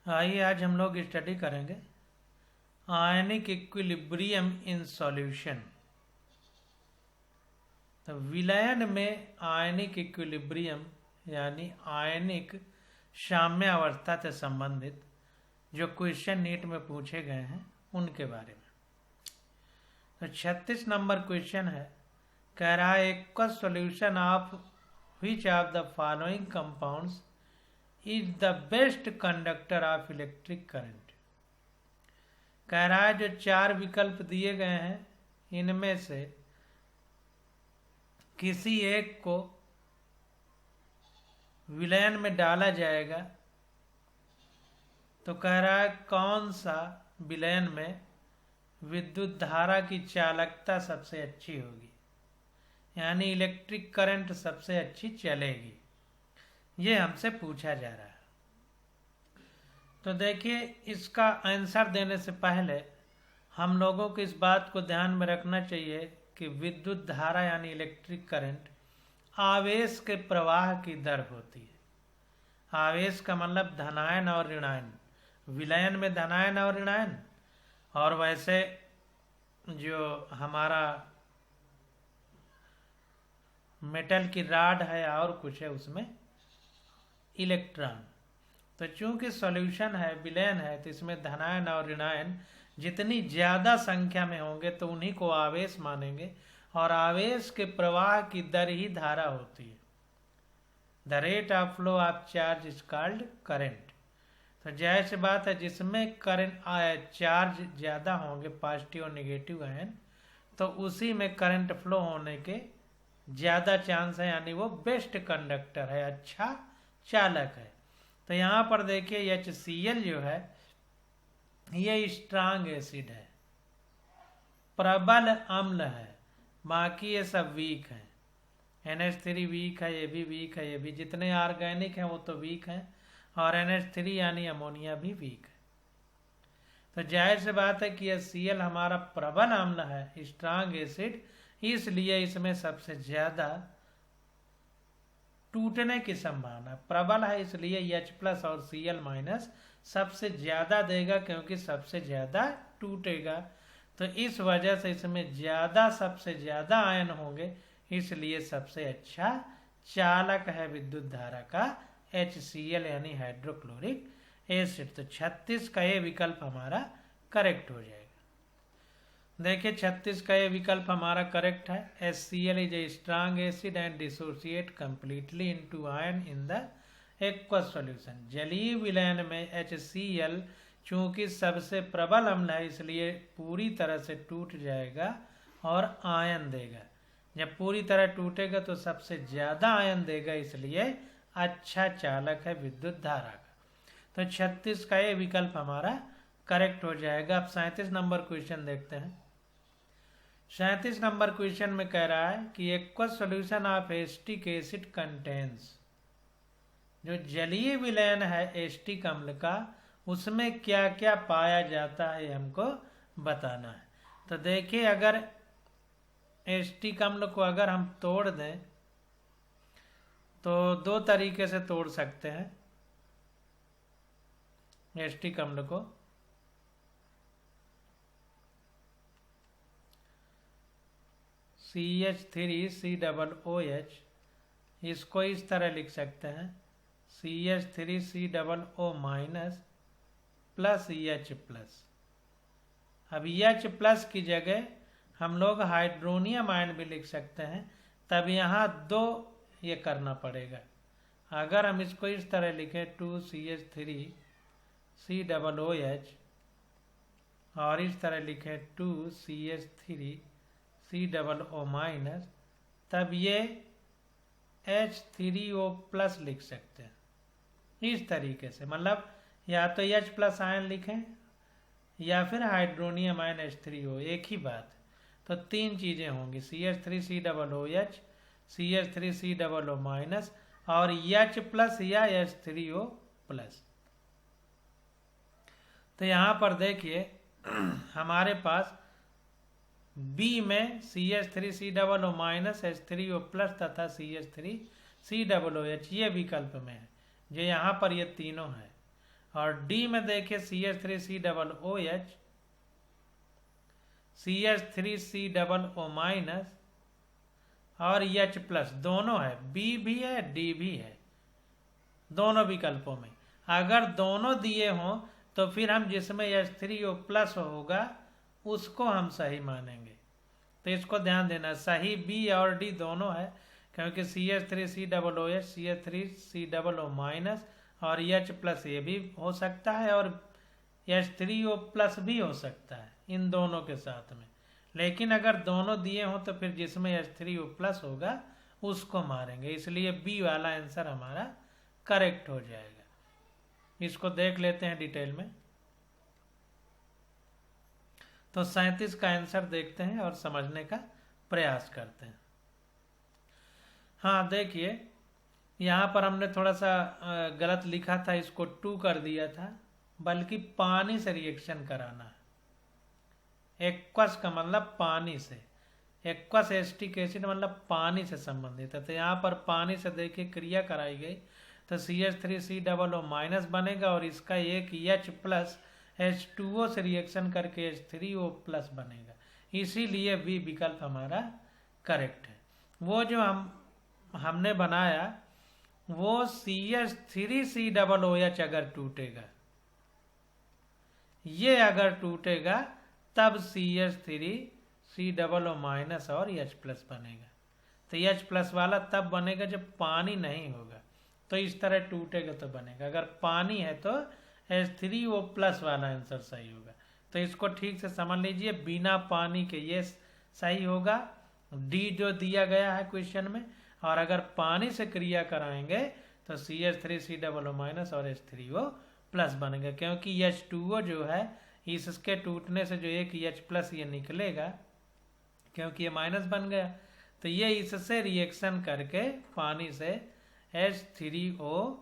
आइए आज हम लोग स्टडी करेंगे आयनिक इक्विलिब्रियम इन सॉल्यूशन। तो विलयन में आयनिक इक्विलिब्रियम यानी आयनिक साम्यावस्था से संबंधित जो क्वेश्चन नीट में पूछे गए हैं उनके बारे में। तो 36 नंबर क्वेश्चन है, कह रहा है एक solution of which of the following compounds is the best conductor of electric current. कह रहा है जो चार विकल्प दिए गए हैं इनमें से किसी एक को विलयन में डाला जाएगा तो कह रहा है कौन सा विलयन में विद्युत धारा की चालकता सबसे अच्छी होगी, यानी इलेक्ट्रिक करंट सबसे अच्छी चलेगी। ये हमसे पूछा जा रहा है। तो देखिए, इसका आंसर देने से पहले हम लोगों को इस बात को ध्यान में रखना चाहिए कि विद्युत धारा यानी इलेक्ट्रिक करंट आवेश के प्रवाह की दर होती है। आवेश का मतलब धनायन और ऋणायन, विलयन में धनायन और ऋणायन, और वैसे जो हमारा मेटल की राड है और कुछ है उसमें इलेक्ट्रॉन। तो चूंकि सॉल्यूशन है, विलयन है, तो इसमें धनायन और ऋणायन जितनी ज्यादा संख्या में होंगे तो उन्हीं को आवेश मानेंगे, और आवेश के प्रवाह की दर ही धारा होती है। The rate of flow of charge is called current. तो जाहिर सी बात है, जिसमें करंट चार्ज ज्यादा होंगे, पॉजिटिव और नेगेटिव आयन, तो उसी में करंट फ्लो होने के ज्यादा चांस है, यानी वो बेस्ट कंडक्टर है, अच्छा चालक है। तो यहाँ पर देखिए HCl जो है ये स्ट्रांग एसिड है, प्रबल अम्ल है, बाकी ये सब वीक है। NH3 वीक है, ये भी वीक है, ये भी जितने ऑर्गेनिक हैं वो तो वीक हैं, और NH3 यानी अमोनिया भी वीक है। तो जाहिर सी बात है कि HCl हमारा प्रबल अम्ल है, स्ट्रांग एसिड, इसलिए इसमें सबसे ज्यादा टूटने की संभावना प्रबल है, इसलिए H+ और Cl- सबसे ज्यादा देगा, क्योंकि सबसे ज्यादा टूटेगा। तो इस वजह से इसमें ज्यादा सबसे ज्यादा आयन होंगे, इसलिए सबसे अच्छा चालक है विद्युत धारा का HCl यानी हाइड्रोक्लोरिक एसिड। तो 36 का ये विकल्प हमारा करेक्ट हो जाएगा। देखिए 36 का ये विकल्प हमारा करेक्ट है। HCl is a strong acid and dissociate completely into ion in the aqueous solution. जलीय विलयन में HCl चूंकि सबसे प्रबल अम्ल है, इसलिए पूरी तरह से टूट जाएगा और आयन देगा। जब पूरी तरह टूटेगा तो सबसे ज्यादा आयन देगा, इसलिए अच्छा चालक है विद्युत धारा का। तो 36 का ये विकल्प हमारा करेक्ट हो जाएगा। अब 37 नंबर क्वेश्चन देखते हैं। 37 नंबर क्वेश्चन में कह रहा है कि aqueous solution of acetic acid contains, जो जलीय विलयन है एस्टिक अम्ल का, उसमें क्या क्या पाया जाता है हमको बताना है। तो देखिए, अगर एस्टिक अम्ल को अगर हम तोड़ दें तो दो तरीके से तोड़ सकते हैं एस्टिक अम्ल को। CH3COOH, इसको इस तरह लिख सकते हैं CH3COO- प्लस EH+। अब EH+ की जगह हम लोग हाइड्रोनियम आयन भी लिख सकते हैं, तब यहाँ दो ये करना पड़ेगा। अगर हम इसको इस तरह लिखें 2CH3COOH और इस तरह लिखें 2CH3COO-, तब ये H3O+ लिख सकते हैं इस तरीके से। मतलब या तो H+ आयन लिखें या फिर हाइड्रोनियम आयन H3O, एक ही बात है। तो तीन चीजें होंगी, CH3COOH, CH3COO- और H+ या H3O+। तो यहाँ पर देखिए हमारे पास B में CH3COO- H3O+ तथा CH3COOH ये विकल्प में है, जो यहाँ पर ये तीनों है। और डी में देखिए CH3C OH, CH3C माइनस और H प्लस दोनों है, बी भी है डी भी है दोनों विकल्पों में। अगर दोनों दिए हों तो फिर हम जिसमें H3O प्लस होगा उसको हम सही मानेंगे। तो इसको ध्यान देना, सही बी और डी दोनों है, क्योंकि CH3COOH CH3COO माइनस और H प्लस ये भी हो सकता है और H3O प्लस भी हो सकता है इन दोनों के साथ में। लेकिन अगर दोनों दिए हों तो फिर जिसमें H3O प्लस होगा उसको मारेंगे, इसलिए बी वाला आंसर हमारा करेक्ट हो जाएगा। इसको देख लेते हैं डिटेल में। तो 37 का आंसर देखते हैं और समझने का प्रयास करते हैं। हाँ देखिए, यहाँ पर हमने थोड़ा सा गलत लिखा था, इसको 2 कर दिया था, बल्कि पानी से रिएक्शन कराना है। एक्वस का मतलब पानी से, एक्वस एसिटिक एसिड मतलब पानी से संबंधित है। तो यहाँ पर पानी से देखिए क्रिया कराई गई तो CH3COO माइनस बनेगा और इसका एक H प्लस H2O से रिएक्शन करके H3O प्लस बनेगा, इसीलिए बी विकल्प हमारा करेक्ट है। वो जो हमने बनाया वो CH3COOH अगर टूटेगा, ये अगर टूटेगा तब CH3COO माइनस और H प्लस बनेगा। तो H प्लस वाला तब बनेगा जब पानी नहीं होगा, तो इस तरह टूटेगा तो बनेगा। अगर पानी है तो H3O प्लस वाला आंसर सही होगा। तो इसको ठीक से समझ लीजिए, बिना पानी के ये सही होगा, डी जो दिया गया है क्वेश्चन में। और अगर पानी से क्रिया कराएंगे तो CH3COO माइनस और H3O प्लस बनेगा, क्योंकि H2O जो है इसके टूटने से जो एक H प्लस ये निकलेगा, क्योंकि ये माइनस बन गया, तो ये इससे रिएक्शन करके पानी से H3O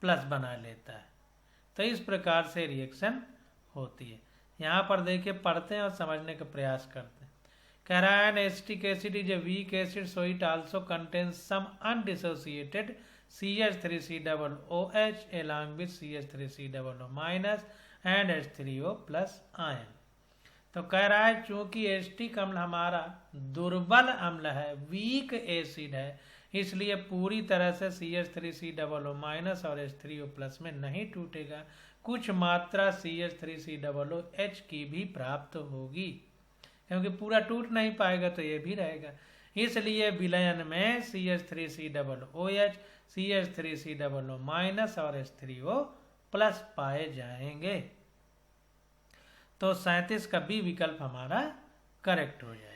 प्लस बना लेता है। तो इस प्रकार से रिएक्शन होती है। यहाँ पर देखिए पढ़ते हैं और समझने का प्रयास करते हैं। कह रहा है acetic acid is a weak acid, so it also contains some undissociated CH3COOH along with CH3COO minus and H3O plus ion. तो कह रहा है चूंकि एसिटिक अम्ल हमारा दुर्बल अम्ल है, वीक एसिड है, इसलिए पूरी तरह से CH3COO माइनस और H3O प्लस में नहीं टूटेगा, कुछ मात्रा CH3COOH की भी प्राप्त होगी, क्योंकि पूरा टूट नहीं पाएगा तो ये भी रहेगा। इसलिए विलयन में CH3COOH CH3COO माइनस और H3O प्लस पाए जाएंगे। तो 37 का बी विकल्प हमारा करेक्ट हो जाएगा।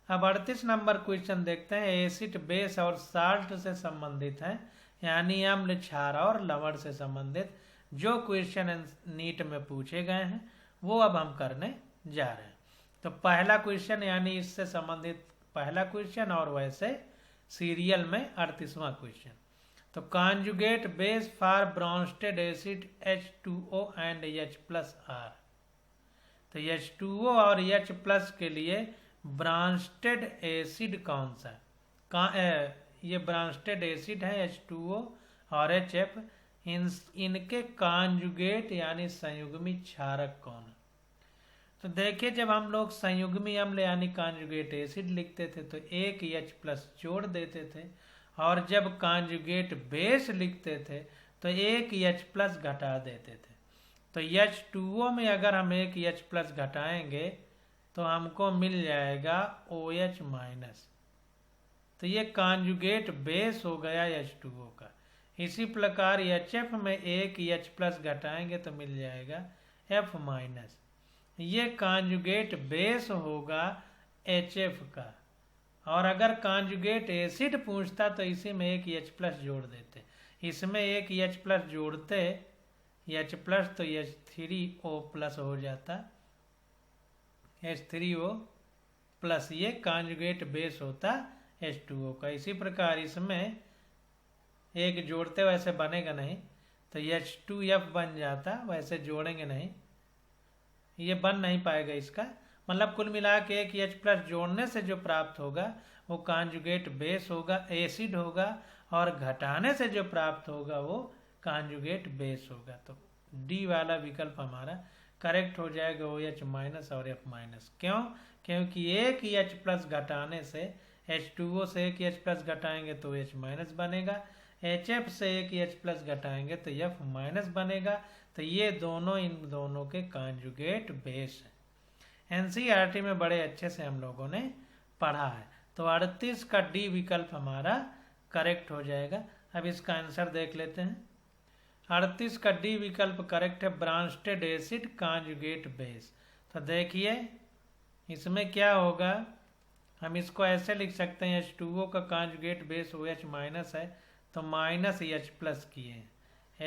अब 38 नंबर क्वेश्चन देखते हैं। एसिड बेस और साल्ट से संबंधित है, यानी अम्ल क्षार और लवण से संबंधित जो क्वेश्चन नीट में पूछे गए हैं वो अब हम करने जा रहे हैं। तो पहला क्वेश्चन यानी इससे संबंधित पहला क्वेश्चन और वैसे सीरियल में 38वां क्वेश्चन। तो conjugate base for Brønsted acid H2O and H plus R। तो H2O और H प्लस के लिए ब्रॉन्स्टेड एसिड कौन सा? ये ब्रॉन्स्टेड एसिड है H2O और HF, इनके कॉन्जुगेट यानी संयुग्मी क्षारक कौन है? तो देखिए, जब हम लोग संयुग्मी अम्ल यानी कॉन्जुगेट एसिड लिखते थे तो एक H प्लस जोड़ देते थे, और जब कॉन्जुगेट बेस लिखते थे तो एक H प्लस घटा देते थे। तो H2O में अगर हम एक H प्लस घटाएंगे तो हमको मिल जाएगा OH माइनस। तो ये कॉन्जुगेट बेस हो गया H2O का। इसी प्रकार HF में एक H प्लस घटाएंगे तो मिल जाएगा F माइनस। ये कॉन्जुगेट बेस होगा HF का, और अगर कॉन्जुगेट एसिड पूछता तो इसी में एक H प्लस जोड़ देते, इसमें एक H प्लस जोड़ते H प्लस तो H3O प्लस हो जाता, H3O प्लस, ये कॉन्जुगेट बेस होता H2O का। इसी प्रकार इसमें एक जोड़ते वैसे बनेगा नहीं तो H2F बन जाता, वैसे जोड़ेंगे नहीं, ये बन नहीं पाएगा इसका। मतलब कुल मिला के एक H प्लस जोड़ने से जो प्राप्त होगा वो कॉन्जुगेट बेस होगा, एसिड होगा, और घटाने से जो प्राप्त होगा वो कॉन्जुगेट बेस होगा। तो डी वाला विकल्प हमारा करेक्ट हो जाएगा, OH माइनस और F माइनस। क्यों? क्योंकि एक H प्लस घटाने से H2O से एक H प्लस घटाएंगे तो H माइनस बनेगा, HF से एक H प्लस घटाएंगे तो F माइनस बनेगा। तो ये दोनों इन दोनों के कॉन्जुगेट बेस है। एनसीईआरटी में बड़े अच्छे से हम लोगों ने पढ़ा है। तो 38 का डी विकल्प हमारा करेक्ट हो जाएगा। अब इसका आंसर देख लेते हैं। 38 का डी विकल्प करेक्ट है, ब्रांस्टेड एसिड कॉन्जुगेट बेस। तो देखिए इसमें क्या होगा, हम इसको ऐसे लिख सकते हैं, H2O का कॉन्जुगेट बेस OH माइनस है तो माइनस H प्लस किए हैं,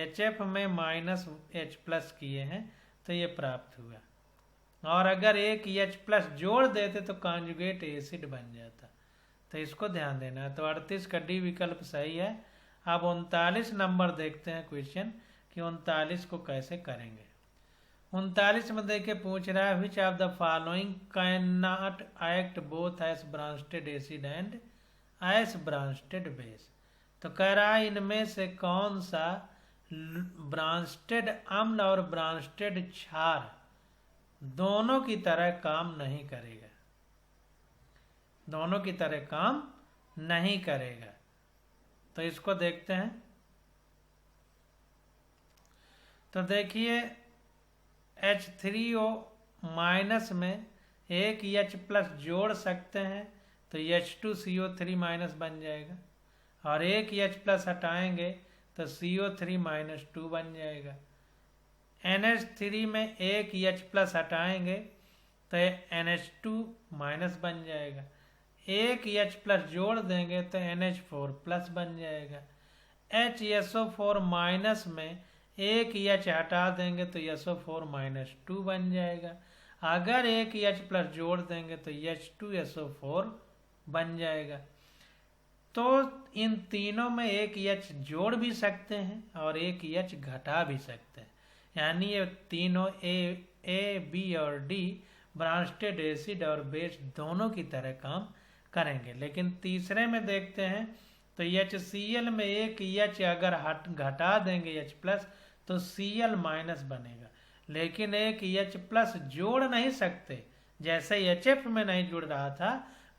HF में माइनस H प्लस किए हैं तो ये प्राप्त हुआ। और अगर एक H प्लस जोड़ देते तो कॉन्जुगेट एसिड बन जाता। तो इसको ध्यान देना है। तो 38 का डी विकल्प सही है। अब 39 नंबर देखते हैं क्वेश्चन कि 39 को कैसे करेंगे। 39 में देखे पूछ रहा है, which of the following can not act both as Bronsted acid and as Bronsted base. तो कह रहा है इनमें से कौन सा ब्रांस्टेड अम्ल और ब्रांस्टेड क्षार दोनों की तरह काम नहीं करेगा, दोनों की तरह काम नहीं करेगा। तो इसको देखते हैं। तो देखिए H3O माइनस में एक H प्लस जोड़ सकते हैं तो H2CO3 माइनस बन जाएगा, और एक H प्लस हटाएंगे तो CO3 माइनस 2 बन जाएगा। NH3 में एक H प्लस हटाएंगे तो NH2 माइनस बन जाएगा, एक H प्लस जोड़ देंगे तो NH4 प्लस बन जाएगा। HSO4 माइनस में एक H हटा देंगे तो SO4 माइनस 2 बन जाएगा। अगर एक H प्लस जोड़ देंगे तो H2SO4 बन जाएगा। तो इन तीनों में एक H जोड़ भी सकते हैं और एक H घटा भी सकते हैं, यानी ये तीनों A, B और D ब्रांस्टेड एसिड और बेस दोनों की तरह काम करेंगे। लेकिन तीसरे में देखते हैं तो HCl में एक H अगर घटा देंगे H प्लस तो Cl माइनस बनेगा, लेकिन एक H प्लस जोड़ नहीं सकते। जैसे HF में नहीं जुड़ रहा था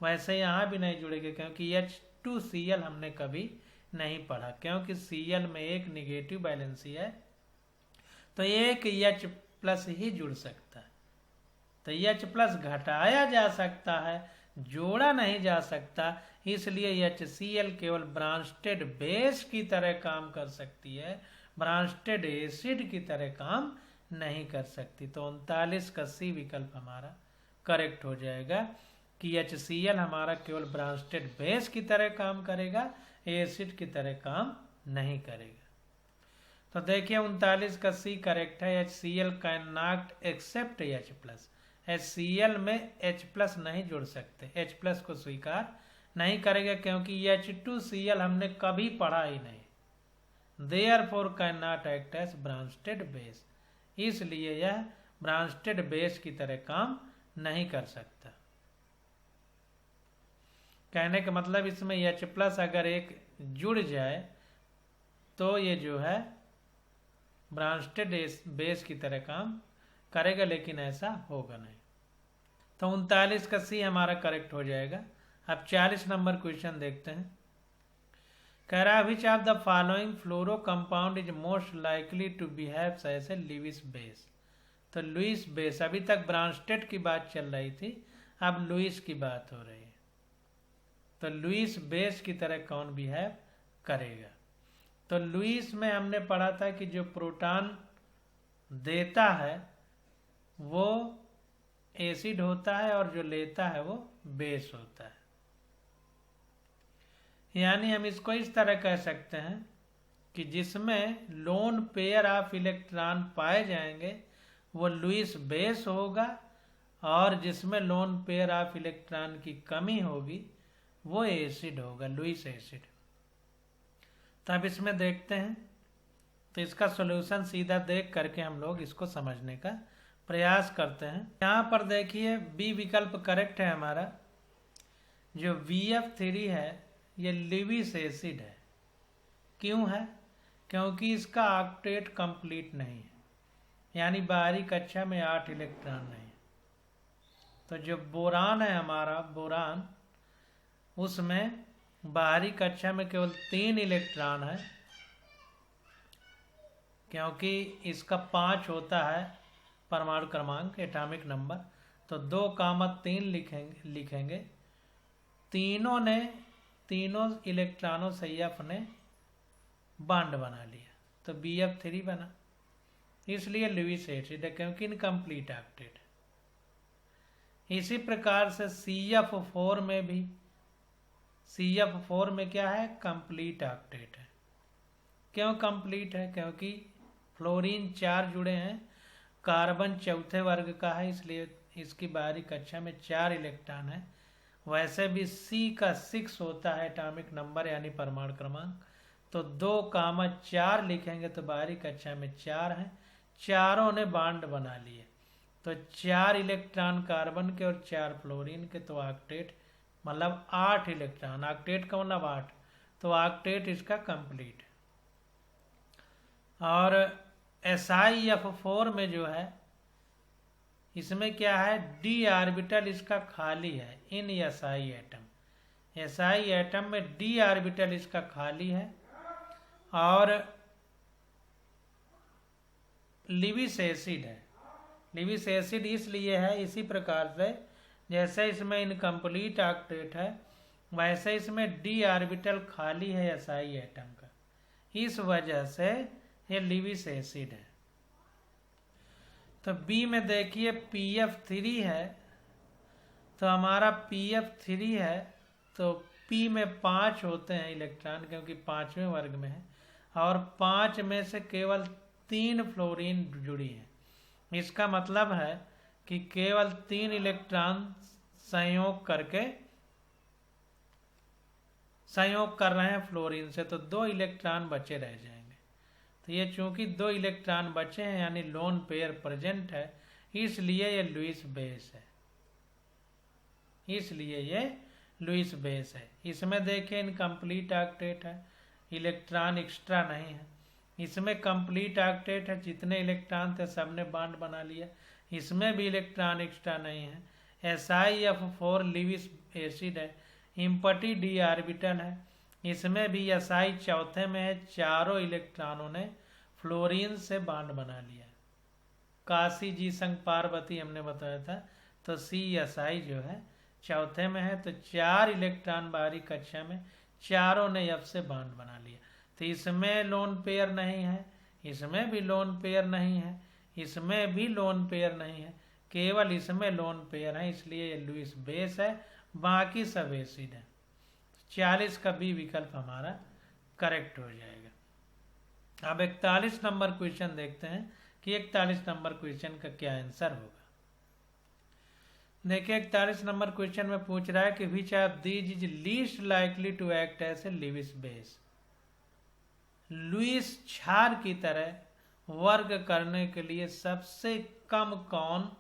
वैसे यहाँ भी नहीं जुड़ेगा, क्योंकि H2Cl हमने कभी नहीं पढ़ा, क्योंकि Cl में एक निगेटिव बैलेंसी है तो एक H प्लस ही जुड़ सकता है। तो H प्लस घटाया जा सकता है, जोड़ा नहीं जा सकता, इसलिए HCl केवल ब्रांस्टेड बेस की तरह काम कर सकती है, ब्रांस्टेड एसिड की तरह काम नहीं कर सकती। तो 39 का सी विकल्प हमारा करेक्ट हो जाएगा कि HCl हमारा केवल ब्रांस्टेड बेस की तरह काम करेगा, एसिड की तरह काम नहीं करेगा। तो देखिए 39 का सी करेक्ट है, HCl can not accept H plus. HCl में H प्लस नहीं जोड़ सकते, H प्लस को स्वीकार नहीं करेगा, क्योंकि H2Cl हमने कभी पढ़ा ही नहीं। Therefore can not act as Bronsted base, इसलिए यह ब्रांस्टेड बेस की तरह काम नहीं कर सकता। कहने का मतलब इसमें H प्लस अगर एक जुड़ जाए तो ये जो है ब्रांस्टेड बेस की तरह काम करेगा, लेकिन ऐसा होगा नहीं। तो 39 का सी हमारा करेक्ट हो जाएगा। अब 40 नंबर क्वेश्चन देखते हैं। कह रहा है which of the following fluoro compound is most likely to behave as a Lewis base. तो लुईस बेस, अभी तक ब्रांस्टेड की बात चल रही थी, अब लुईस की बात हो रही है। तो लुईस बेस की तरह कौन बिहेव करेगा। तो लुईस में हमने पढ़ा था कि जो प्रोटॉन देता है वो एसिड होता है और जो लेता है वो बेस होता है। यानी हम इसको इस तरह कह सकते हैं कि जिसमें लोन पेयर ऑफ इलेक्ट्रॉन पाए जाएंगे वो लुईस बेस होगा, और जिसमें लोन पेयर ऑफ इलेक्ट्रॉन की कमी होगी वो एसिड होगा, लुईस एसिड। तो अब इसमें देखते हैं। तो इसका सॉल्यूशन सीधा देख करके हम लोग इसको समझने का प्रयास करते हैं। यहाँ पर देखिए बी विकल्प करेक्ट है हमारा। जो VF3 है ये लुईस एसिड है। क्यों है? क्योंकि इसका ऑक्टेट कंप्लीट नहीं है, यानी बाहरी कक्षा में 8 इलेक्ट्रॉन नहीं है। तो जो बोरान है हमारा बोरान, उसमें बाहरी कक्षा में केवल 3 इलेक्ट्रॉन है, क्योंकि इसका 5 होता है परमाणु क्रमांक एटॉमिक नंबर, तो 2,3 लिखेंगे। तीनों इलेक्ट्रॉनों से एफ ने बॉन्ड बना लिया, तो BF3 बना, इसलिए लुईस एसिड है, क्योंकि इनकम्प्लीट ऑक्टेट है। इसी प्रकार से CF4 में भी, CF4 में क्या है, कंप्लीट ऑक्टेट है। क्यों कंप्लीट है? क्योंकि फ्लोरीन 4 जुड़े हैं, कार्बन चौथे वर्ग का है, इसलिए इसकी बाहरी कक्षा में 4 इलेक्ट्रॉन है। वैसे भी C का 6 होता है एटॉमिक नंबर यानी परमाणु क्रमांक, तो 2,4 लिखेंगे तो बाहरी कक्षा में 4 है, चारों ने बॉन्ड बना लिए, तो 4 इलेक्ट्रॉन कार्बन के और 4 फ्लोरीन के, तो ऑक्टेट मतलब 8 इलेक्ट्रॉन, ऑक्टेट का मतलब 8, तो ऑक्टेट इसका कंप्लीट है। और SiF4 में जो है, इसमें क्या है, d ऑर्बिटल इसका खाली है इन SI एटम, SI एटम में d ऑर्बिटल इसका खाली है। और लुईस एसिड है, लुईस एसिड इसलिए है, इसी प्रकार से जैसे इसमें इनकम्प्लीट ऑक्टेट है, वैसे इसमें d ऑर्बिटल खाली है SI एटम का, इस वजह से ये लुईस एसिड है। तो B में देखिए PF3 है, तो हमारा PF3 है, तो P में 5 होते हैं इलेक्ट्रॉन, क्योंकि 5वें वर्ग में है, और 5 में से केवल 3 फ्लोरीन जुड़ी है। इसका मतलब है कि केवल 3 इलेक्ट्रॉन संयोग कर रहे हैं फ्लोरीन से, तो 2 इलेक्ट्रॉन बचे रह जाएंगे। तो ये चूंकि 2 इलेक्ट्रॉन बचे हैं यानी लोन पेयर प्रेजेंट है, इसलिए ये लुईस बेस है, इसलिए ये लुईस बेस है। इसमें देखिए इनकम्प्लीट ऑक्टेट है, इलेक्ट्रॉन एक्स्ट्रा नहीं है। इसमें कंप्लीट ऑक्टेट है, जितने इलेक्ट्रॉन थे सबने बॉन्ड बना लिया, इसमें भी इलेक्ट्रॉन एक्स्ट्रा नहीं है। SiF4 लुईस एसिड है, इम्पटी d ऑर्बिटल है, इसमें भी SI चौथे में है, चारों इलेक्ट्रॉनों ने फ्लोरीन से बॉन्ड बना लिया। काशी जी संग पार्वती हमने बताया था, तो CSI जो है चौथे में है, तो 4 इलेक्ट्रॉन बाहरी कक्षा में, चारों ने F से बॉन्ड बना लिया। तो इसमें लोन पेयर नहीं है, इसमें भी लोन पेयर नहीं है, इसमें भी लोन पेयर नहीं है, केवल इसमें लोन पेयर है, इसलिए ये लुईस बेस है, बाकी सब एसिड है। 40 का B विकल्प हमारा करेक्ट हो जाएगा। अब 41 नंबर क्वेश्चन देखते हैं कि 41 नंबर क्वेश्चन का क्या आंसर होगा। देखिए 41 नंबर क्वेश्चन में पूछ रहा है कि which of these is least likely to act as a Lewis base. Lewis क्षार की तरह वर्ग करने के लिए सबसे कम कौन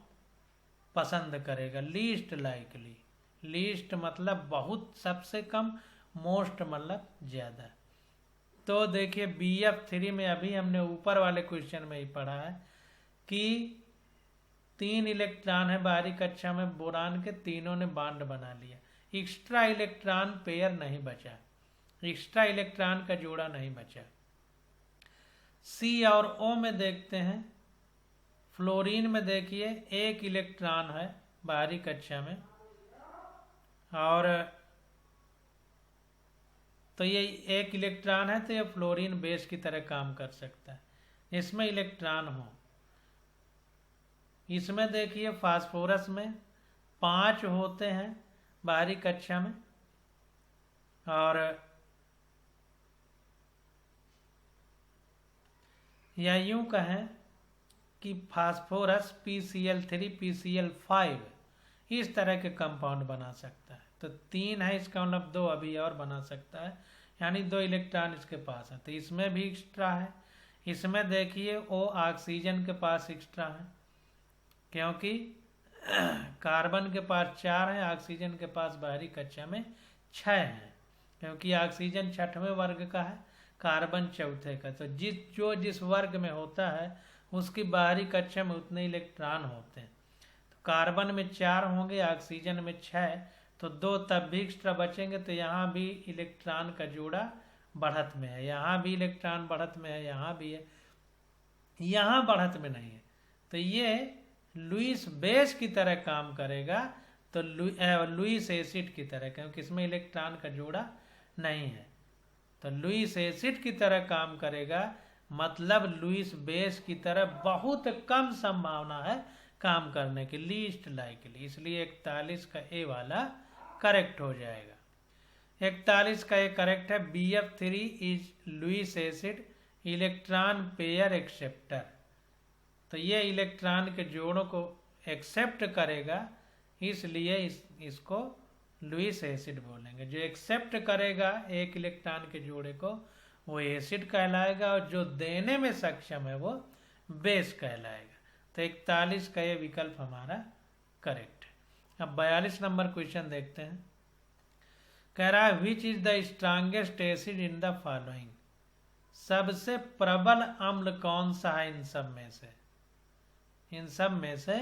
पसंद करेगा? लीस्ट लाइकली, लीस्ट मतलब बहुत, सबसे कम, मोस्ट मतलब ज्यादा। तो देखिए BF3 में अभी हमने ऊपर वाले क्वेश्चन में ही पढ़ा है कि 3 इलेक्ट्रॉन है बाहरी कक्षा में बोरान के, तीनों ने बॉन्ड बना लिया, एक्स्ट्रा इलेक्ट्रॉन पेयर नहीं बचा, एक्स्ट्रा इलेक्ट्रॉन का जोड़ा नहीं बचा। C और O में देखते हैं, फ्लोरीन में देखिए 1 इलेक्ट्रॉन है बाहरी कक्षा में, और तो ये 1 इलेक्ट्रॉन है, तो ये फ्लोरीन बेस की तरह काम कर सकता है, इसमें इलेक्ट्रॉन हो। इसमें देखिए फास्फोरस में 5 होते हैं बाहरी कक्षा में, और या यूं कहें कि फास्फोरस PCl3 PCl5 इस तरह के कंपाउंड बना सकता है। तो 3 है, इसका मतलब 2 अभी और बना सकता है, यानी 2 इलेक्ट्रॉन इसके पास है, तो इसमें भी एक्स्ट्रा है। इसमें देखिए O ऑक्सीजन के पास एक्स्ट्रा है, क्योंकि कार्बन के पास 4 है, ऑक्सीजन के पास बाहरी कक्षा में 6 है, क्योंकि ऑक्सीजन 6वें वर्ग का है, कार्बन चौथे का। तो जिस वर्ग में होता है उसकी बाहरी कक्षा में उतने इलेक्ट्रॉन होते हैं। तो कार्बन में 4 होंगे, ऑक्सीजन में 6, तो 2 तब भी एक्स्ट्रा बचेंगे। तो यहाँ भी इलेक्ट्रॉन का जोड़ा बढ़त में है, यहाँ भी इलेक्ट्रॉन बढ़त में है, यहाँ भी है, यहाँ बढ़त में नहीं है। तो ये लुईस बेस की तरह काम करेगा, तो लुईस एसिड की तरह, क्योंकि इसमें इलेक्ट्रॉन का जोड़ा नहीं है। तो लुईस एसिड की तरह काम करेगा, मतलब लुईस बेस की तरह बहुत कम संभावना है काम करने की, लीस्ट लाइकली। इसलिए 41 का ए वाला करेक्ट हो जाएगा। 41 का ए करेक्ट है। BF3 is Lewis acid electron pair acceptor. तो ये इलेक्ट्रॉन के जोड़ों को एक्सेप्ट करेगा, इसलिए इसको लुईस एसिड बोलेंगे। जो एक्सेप्ट करेगा एक इलेक्ट्रॉन के जोड़े को वो एसिड कहलाएगा, और जो देने में सक्षम है वो बेस कहलाएगा। तो 41 का ये विकल्प हमारा करेक्ट है। अब 42 नंबर क्वेश्चन देखते हैं। कह रहा है which is the strongest acid in the following. सबसे प्रबल अम्ल कौन सा है इन सब में से? इन सब में से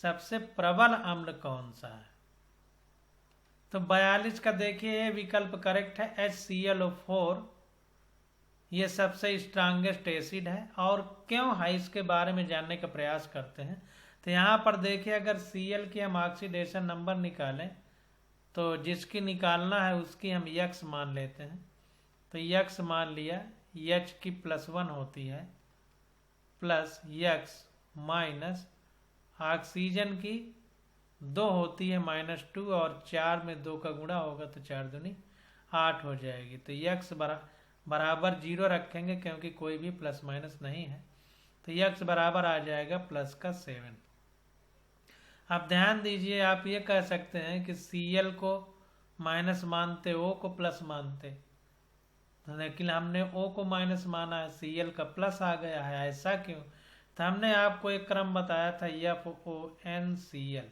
सबसे प्रबल अम्ल कौन सा है? तो 42 का देखिए ये विकल्प करेक्ट है, HClO4 ये सबसे स्ट्रांगेस्ट एसिड है। और क्यों है इसके बारे में जानने का प्रयास करते हैं। तो यहाँ पर देखिए अगर Cl की हम ऑक्सीडेशन नंबर निकालें तो जिसकी निकालना है उसकी हम X मान लेते हैं। तो X मान लिया, H की +1 होती है, प्लस X माइनस ऑक्सीजन की 2 होती है -2, और 4 में 2 का गुणा होगा तो 4 दूनी 8 हो जाएगी। तो X बराबर 0 रखेंगे क्योंकि कोई भी प्लस माइनस नहीं है। तो X बराबर आ जाएगा +7। अब ध्यान दीजिए, आप ये कह सकते हैं कि Cl को माइनस मानते, O को प्लस मानते, लेकिन हमने O को माइनस माना है, Cl का प्लस आ गया है, ऐसा क्यों? तो हमने आपको एक क्रम बताया था, FONCl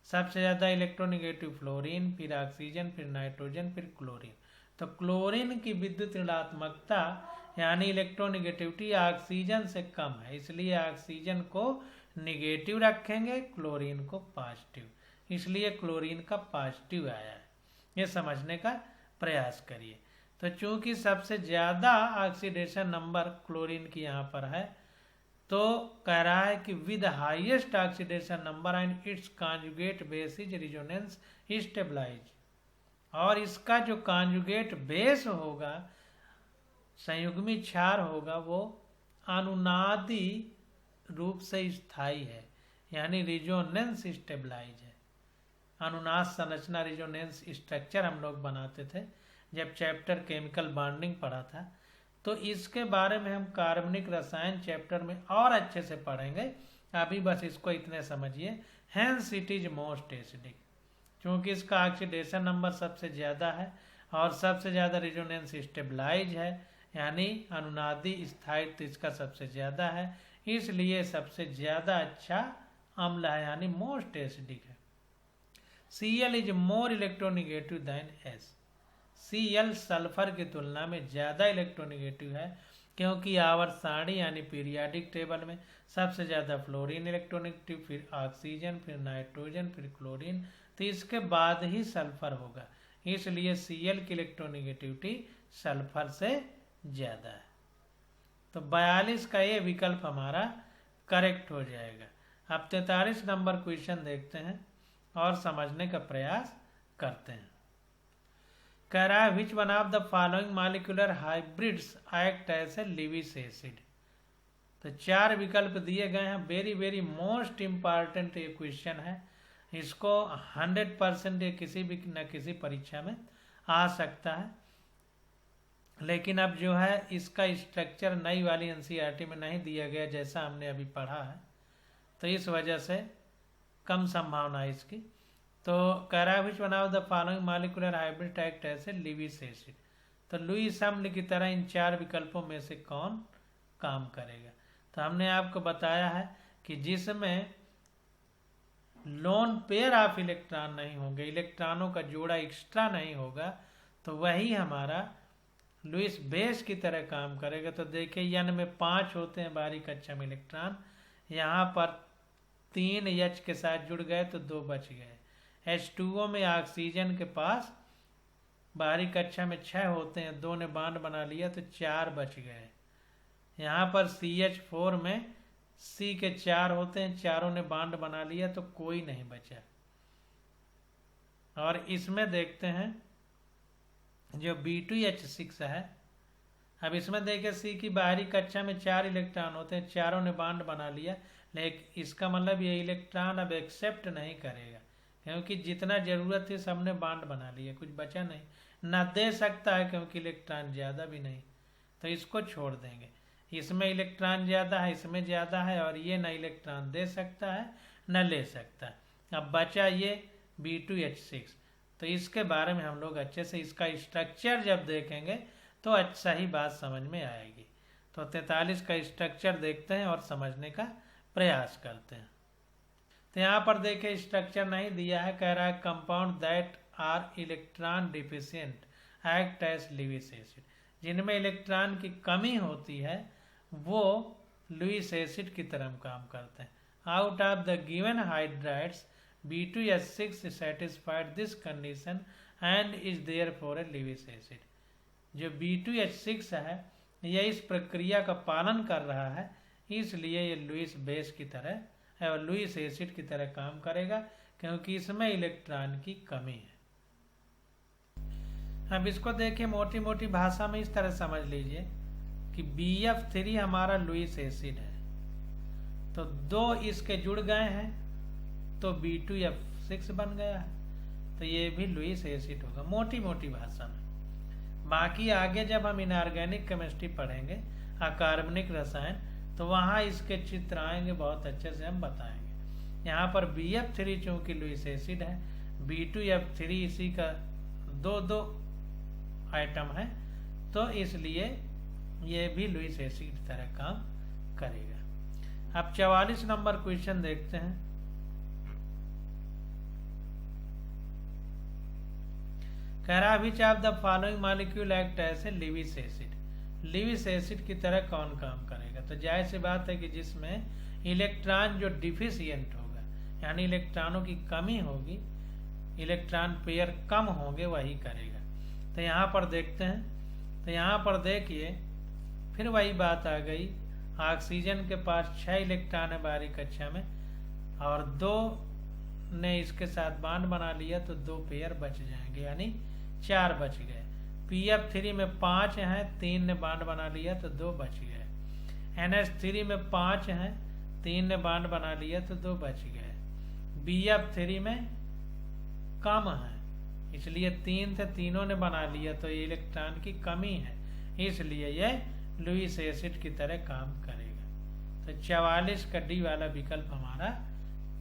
सबसे ज़्यादा इलेक्ट्रोनिगेटिव फ्लोरीन, फिर ऑक्सीजन, फिर नाइट्रोजन, फिर क्लोरीन। तो क्लोरीन की विद्युत ऋणात्मकता यानी इलेक्ट्रोनिगेटिविटी ऑक्सीजन से कम है, इसलिए ऑक्सीजन को निगेटिव रखेंगे, क्लोरीन को पॉजिटिव, इसलिए क्लोरीन का पॉजिटिव आया है। ये समझने का प्रयास करिए। तो चूंकि सबसे ज़्यादा ऑक्सीडेशन नंबर क्लोरीन की यहाँ पर है, तो कह रहा है कि with highest oxidation number and its conjugate base is resonance stabilise. और इसका जो कॉन्जुगेट बेस होगा, संयुग्मी क्षार होगा, वो अनुनादी रूप से स्थायी है, यानी रेजोनेंस स्टेबलाइज है। अनुनाद संरचना रेजोनेंस स्ट्रक्चर हम लोग बनाते थे जब चैप्टर केमिकल बॉन्डिंग पढ़ा था। तो इसके बारे में हम कार्बनिक रसायन चैप्टर में और अच्छे से पढ़ेंगे। अभी बस इसको इतने समझिए। Hence it is most acidic, क्योंकि इसका ऑक्सीडेशन नंबर सबसे ज़्यादा है और सबसे ज़्यादा रेजोनेंस स्टेबलाइज है, यानी अनुनादी स्थायित्व इसका सबसे ज़्यादा है, इसलिए सबसे ज़्यादा अच्छा अम्ल है, यानी मोस्ट एसिडिक है। Cl is more electronegative than S। Cl sulphur की तुलना में ज़्यादा इलेक्ट्रोनिगेटिव है, क्योंकि आवर्त सारणी यानी पीरियाडिक टेबल में सबसे ज़्यादा फ्लोरीन इलेक्ट्रोनिगेटिव, फिर ऑक्सीजन, फिर नाइट्रोजन, फिर क्लोरीन, तो इसके बाद ही सल्फर होगा, इसलिए Cl की इलेक्ट्रोनिगेटिविटी सल्फर से ज़्यादा है। तो 42 का ये विकल्प हमारा करेक्ट हो जाएगा। अब 43 नंबर क्वेश्चन देखते हैं और समझने का प्रयास करते हैं। कह रहा है which one of the following molecular hybrids act as a Lewis acid. तो 4 विकल्प दिए गए हैं। वेरी वेरी मोस्ट इम्पॉर्टेंट ये क्वेश्चन है, इसको 100% ये किसी भी न किसी परीक्षा में आ सकता है, लेकिन अब जो है इसका स्ट्रक्चर नई वाली NCERT में नहीं दिया गया जैसा हमने अभी पढ़ा है, तो इस वजह से कम संभावना है इसकी। तो कह रहा है which one of the following molecular hybrid act as a Lewis acid. तो लुईस अम्ल की तरह इन 4 विकल्पों में से कौन काम करेगा। तो हमने आपको बताया है कि जिसमें लोन पेयर ऑफ इलेक्ट्रॉन नहीं होंगे, इलेक्ट्रॉनों का जोड़ा एक्स्ट्रा नहीं होगा, तो वही हमारा लुईस बेस की तरह काम करेगा। तो देखिए N में 5 होते हैं बाहरी कक्षा में इलेक्ट्रॉन, यहाँ पर 3 H के साथ जुड़ गए तो 2 बच गए। H2O में ऑक्सीजन के पास बाहरी कक्षा में 6 होते हैं, 2 ने बॉन्ड बना लिया तो 4 बच गए। यहाँ पर CH4 में C के 4 होते हैं, चारों ने बॉन्ड बना लिया तो कोई नहीं बचा। और इसमें देखते हैं जो B2H6 है, अब इसमें देखिए C की बाहरी कक्षा में 4 इलेक्ट्रॉन होते हैं, चारों ने बॉन्ड बना लिया, लेकिन इसका मतलब ये इलेक्ट्रॉन अब एक्सेप्ट नहीं करेगा क्योंकि जितना जरूरत थी सबने बॉन्ड बना लिया, कुछ बचा नहीं। ना दे सकता है क्योंकि इलेक्ट्रॉन ज़्यादा भी नहीं, तो इसको छोड़ देंगे। इसमें इलेक्ट्रॉन ज़्यादा है, इसमें ज़्यादा है, और ये ना इलेक्ट्रॉन दे सकता है न ले सकता है। अब बचा ये B2H6, तो इसके बारे में हम लोग अच्छे से इसका स्ट्रक्चर जब देखेंगे तो अच्छा ही बात समझ में आएगी। तो 43 का स्ट्रक्चर देखते हैं और समझने का प्रयास करते हैं। तो यहाँ पर देखिए स्ट्रक्चर नहीं दिया है, कह रहा है compound that are electron deficient act as Lewis acid. जिनमें इलेक्ट्रॉन की कमी होती है वो लुईस एसिड की तरह काम करते हैं। Out of the given hydrides B2H6 satisfied this condition and is therefore a Lewis acid। जो B2H6 है यह इस प्रक्रिया का पालन कर रहा है, इसलिए ये लुईस बेस की तरह और लुईस एसिड की तरह काम करेगा क्योंकि इसमें इलेक्ट्रॉन की कमी है। अब इसको देखिए मोटी मोटी भाषा में इस तरह समझ लीजिए कि BF3 हमारा लुईस एसिड है, तो 2 इसके जुड़ गए हैं तो B2F6 बन गया है, तो ये भी लुईस एसिड होगा मोटी मोटी भाषा में। बाकी आगे जब हम इनऑर्गेनिक केमिस्ट्री पढ़ेंगे, अकार्बनिक रसायन, तो वहाँ इसके चित्र आएंगे, बहुत अच्छे से हम बताएंगे। यहाँ पर BF3 चूंकि लुईस एसिड है, B2F3 इसी का 2 आइटम है, तो इसलिए ये भी लुईस एसिड की तरह काम करेगा। अब 44 नंबर क्वेश्चन देखते हैं। कह रहा which of the following molecule act as a Lewis acid. Lewis acid की तरह कौन काम करेगा? तो जाहिर सी बात है कि जिसमें इलेक्ट्रॉन जो डिफिशिएंट होगा, यानी इलेक्ट्रॉनों की कमी होगी, इलेक्ट्रॉन पेयर कम होंगे, वही करेगा। तो यहाँ पर देखते हैं, तो यहाँ पर देखिए फिर वही बात आ गई, ऑक्सीजन के पास 6 इलेक्ट्रॉन है बाहरी कक्षा में और 2 ने इसके साथ बॉन्ड बना लिया तो 2 पेयर बच जाएंगे, यानी 4 बच गए। PF3 में 5 हैं, 3 ने बॉन्ड बना लिया तो 2 बच गए। NH3 में 5 हैं, 3 ने बॉन्ड बना लिया तो 2 बच गए। BF3 में कम है, इसलिए 3 थे, तीनों ने बना लिया तो ये इलेक्ट्रॉन की कमी है, इसलिए यह लुईस एसिड की तरह काम करेगा। तो 44 का डी वाला विकल्प हमारा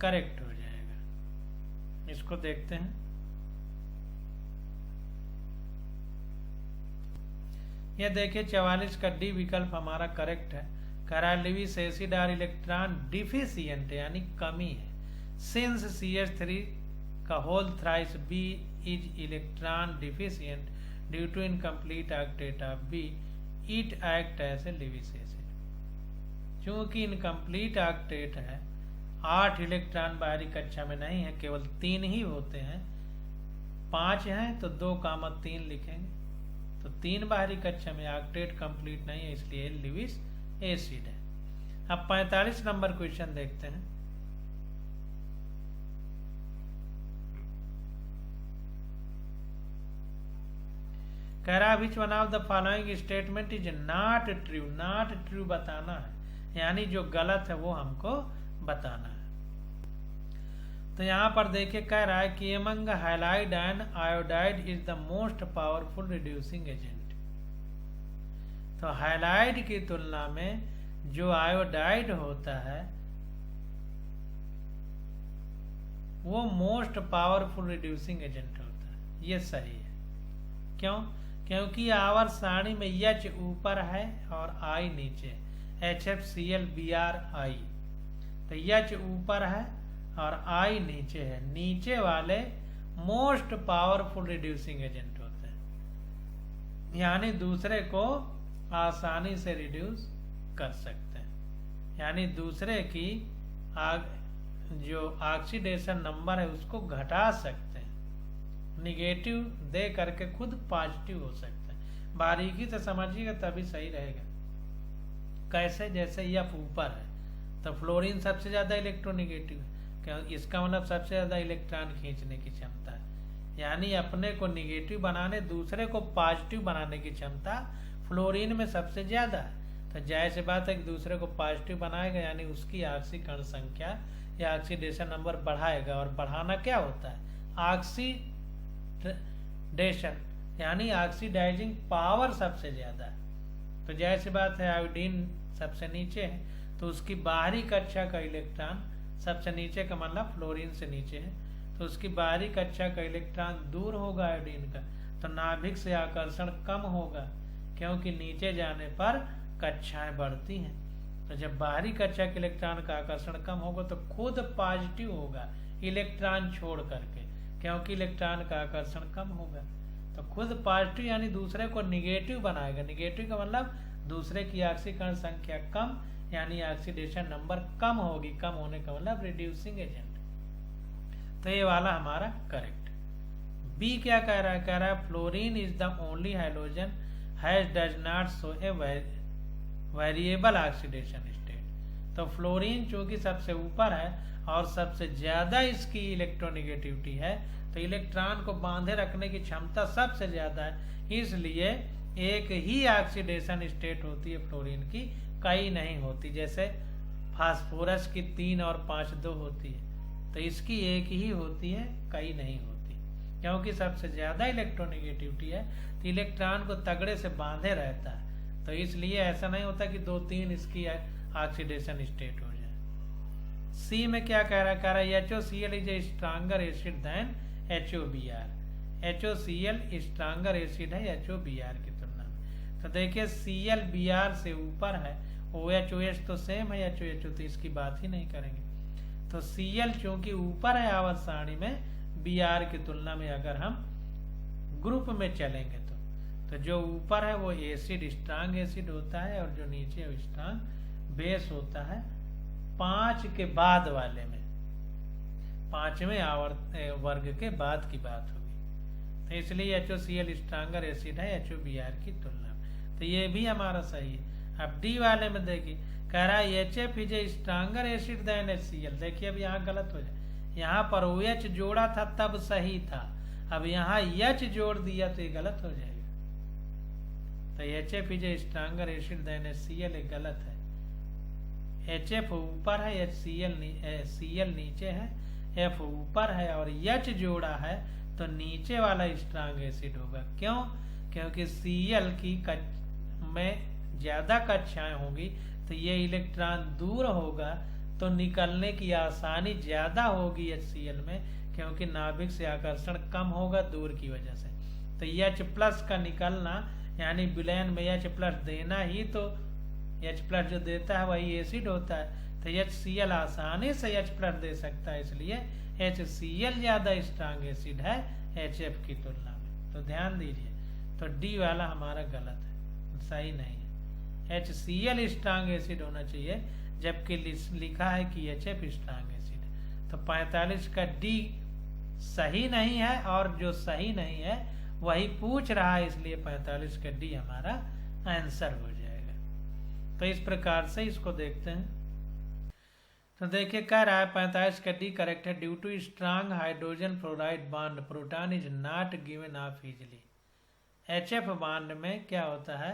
करेक्ट हो जाएगा। इसको देखते हैं। यह देखिए 44 का डी विकल्प हमारा करेक्ट है। करा लुईस एसिड और इलेक्ट्रॉन डिफिशिएंट यानी कमी है। सिंस CH3 का whole thrice B is electron deficient due to incomplete octet of B, it act as a Lewis acid. चूंकि इनकम्प्लीट ऑक्टेट है, 8 इलेक्ट्रॉन बाहरी कक्षा में नहीं है, केवल 3 ही होते हैं। 5 हैं तो 2,3 लिखेंगे, तो 3 बाहरी कक्षा में, ऑक्टेट कंप्लीट नहीं है, इसलिए लुईस एसिड है। अब 45 नंबर क्वेश्चन देखते हैं। कह रहा विच one of the following statement is not true. Not true बताना है, यानी जो गलत है वो हमको बताना है। तो यहाँ पर देखिए कह रहा है कि among halide and iodide is the most powerful reducing agent. तो हैलाइड की तुलना में जो आयोडाइड होता है वो मोस्ट पावरफुल रिड्यूसिंग एजेंट होता है। ये सही है। क्यों? क्योंकि आवर सारणी में H ऊपर है और I नीचे, HFCl Br I। तो H ऊपर है और I नीचे है, नीचे वाले मोस्ट पावरफुल रिड्यूसिंग एजेंट होते हैं। यानी दूसरे को आसानी से रिड्यूस कर सकते हैं, यानी दूसरे की जो ऑक्सीडेशन नंबर है उसको घटा सकते हैं, निगेटिव दे करके खुद पॉजिटिव हो सकते हैं। बारीकी से समझिएगा तभी सही रहेगा। कैसे? जैसे F ऊपर है तो फ्लोरीन सबसे ज्यादा इलेक्ट्रोनिगेटिव है, क्या इसका मतलब सबसे ज्यादा इलेक्ट्रॉन खींचने की क्षमता है, यानी अपने को निगेटिव बनाने दूसरे को पॉजिटिव बनाने की क्षमता फ्लोरीन में सबसे ज्यादा है। तो जाहिर सी बात है कि दूसरे को पॉजिटिव बनाएगा, यानी उसकी ऑक्सीकरण संख्या या ऑक्सीडेशन नंबर बढ़ाएगा। और बढ़ाना क्या होता है? ऑक्सीडेशन, यानी ऑक्सीडाइजिंग पावर सबसे ज्यादा है। तो जाहिर सी बात है आयोडीन सबसे नीचे है तो उसकी बाहरी कक्षा का इलेक्ट्रॉन सबसे नीचे का मतलब फ्लोरीन से नीचे है, तो उसकी बाहरी कक्षा का इलेक्ट्रॉन दूर होगा आयोडीन का, तो नाभिक से आकर्षण कम होगा, क्योंकि नीचे जाने पर कक्षाएं बढ़ती हैं। तो जब बाहरी कक्षा के इलेक्ट्रॉन का आकर्षण कम होगा तो खुद पॉजिटिव होगा इलेक्ट्रॉन छोड़ करके, क्योंकि इलेक्ट्रॉन का आकर्षण कम होगा। तो खुद पॉजिटिव यानी दूसरे को निगेटिव बनाएगा। निगेटिव का मतलब दूसरे की ऑक्सीकरण संख्या कम, यानी ऑक्सीडेशन नंबर कम होगी। कम होने का मतलब रिड्यूसिंग एजेंट। तो ये वाला हमारा करेक्ट। बी क्या कह रहा है? कह रहा है fluorine is the only hydrogen has does not show a variable oxidation state. तो फ्लोरीन चूंकि सबसे ऊपर है और सबसे ज्यादा इसकी इलेक्ट्रोनिगेटिविटी है, तो इलेक्ट्रॉन को बांधे रखने की क्षमता सबसे ज्यादा है, इसलिए एक ही ऑक्सीडेशन स्टेट होती है फ्लोरीन की, कई नहीं होती। जैसे फास्फोरस की 3 और 5 2 होती है, तो इसकी एक ही होती है, कई नहीं होती, क्योंकि सबसे ज्यादा इलेक्ट्रोनिगेटिविटी है तो इलेक्ट्रॉन को तगड़े से बांधे रहता है। तो इसलिए ऐसा नहीं होता कि 2-3 इसकी ऑक्सीडेशन स्टेट हो जाए। सी में क्या कह रहा है? कह रहा है HOCl is a stronger acid than HOBr। HOCl stronger acid है HOBr की तुलना में। तो देखिए Cl Br से ऊपर है, OH तो सेम है, HOH तो इसकी बात ही नहीं करेंगे। तो Cl चूंकि ऊपर है आवर्त सारणी में Br की तुलना में, अगर हम ग्रुप में चलेंगे तो जो ऊपर है वो एसिड स्ट्रांग एसिड होता है और जो नीचे वो स्ट्रांग बेस होता है। 5 के बाद वाले में, 5वें आवर्त वर्ग के बाद की बात होगी, तो इसलिए HOCl स्ट्रांगर एसिड है HOBr की तुलना में। तो ये भी हमारा सही है। अब डी वाले में देखिए, कह रहा है HF is a stronger acid than HCl। देखिए अब यहाँ गलत हो जाए, यहाँ पर OH जोड़ा था तब सही था, अब यहाँ H जोड़ दिया तो ये गलत हो जाएगा। तो HF is a stronger acid than HCl एक गलत है। HF ऊपर है, Cl नीचे है, F ऊपर है और H जोड़ा है तो नीचे वाला स्ट्रांग एसिड होगा। क्यों? क्योंकि Cl की में ज्यादा कक्षाएं होंगी तो ये इलेक्ट्रॉन दूर होगा, तो निकलने की आसानी ज्यादा होगी HCl में, क्योंकि नाभिक से आकर्षण कम होगा दूर की वजह से। तो H+ का निकलना, यानी विलयन में H+ देना ही, तो H+ जो देता है वही एसिड होता है, तो HCl आसानी से H+ दे सकता है, इसलिए HCl ज्यादा स्ट्रांग एसिड है HF की तुलना में। तो ध्यान दीजिए, तो डी वाला हमारा गलत है, सही नहीं है। HCl स्ट्रांग एसिड होना चाहिए, जबकि लिखा है कि HF स्ट्रांग एसिड है। तो 45 का डी सही नहीं है, और जो सही नहीं है वही पूछ रहा है, इसलिए 45 का डी हमारा आंसर हो जाएगा। तो इस प्रकार से इसको देखते हैं। तो देखिए कह रहा है 45 का डी करेक्ट है। Due to strong hydrogen fluoride bond proton is not given off easily. HF bond में क्या होता है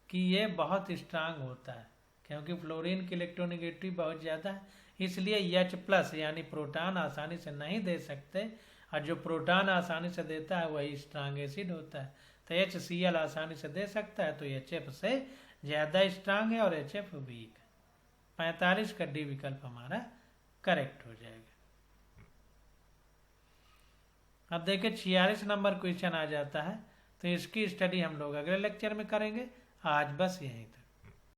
कि ये बहुत स्ट्रांग होता है, क्योंकि फ्लोरीन की इलेक्ट्रोनिगेटिविटी बहुत ज्यादा है, इसलिए H+ यानी प्रोटॉन आसानी से नहीं दे सकते, और जो प्रोटॉन आसानी से देता है वही स्ट्रांग एसिड होता है। तो HCl आसानी से दे सकता है, तो HF से ज्यादा स्ट्रांग है और HF वीक है। 45 का डी विकल्प हमारा करेक्ट हो जाएगा। अब देखिए 46 नंबर क्वेश्चन आ जाता है, तो इसकी स्टडी हम लोग अगले लेक्चर में करेंगे। आज बस यहीं तक।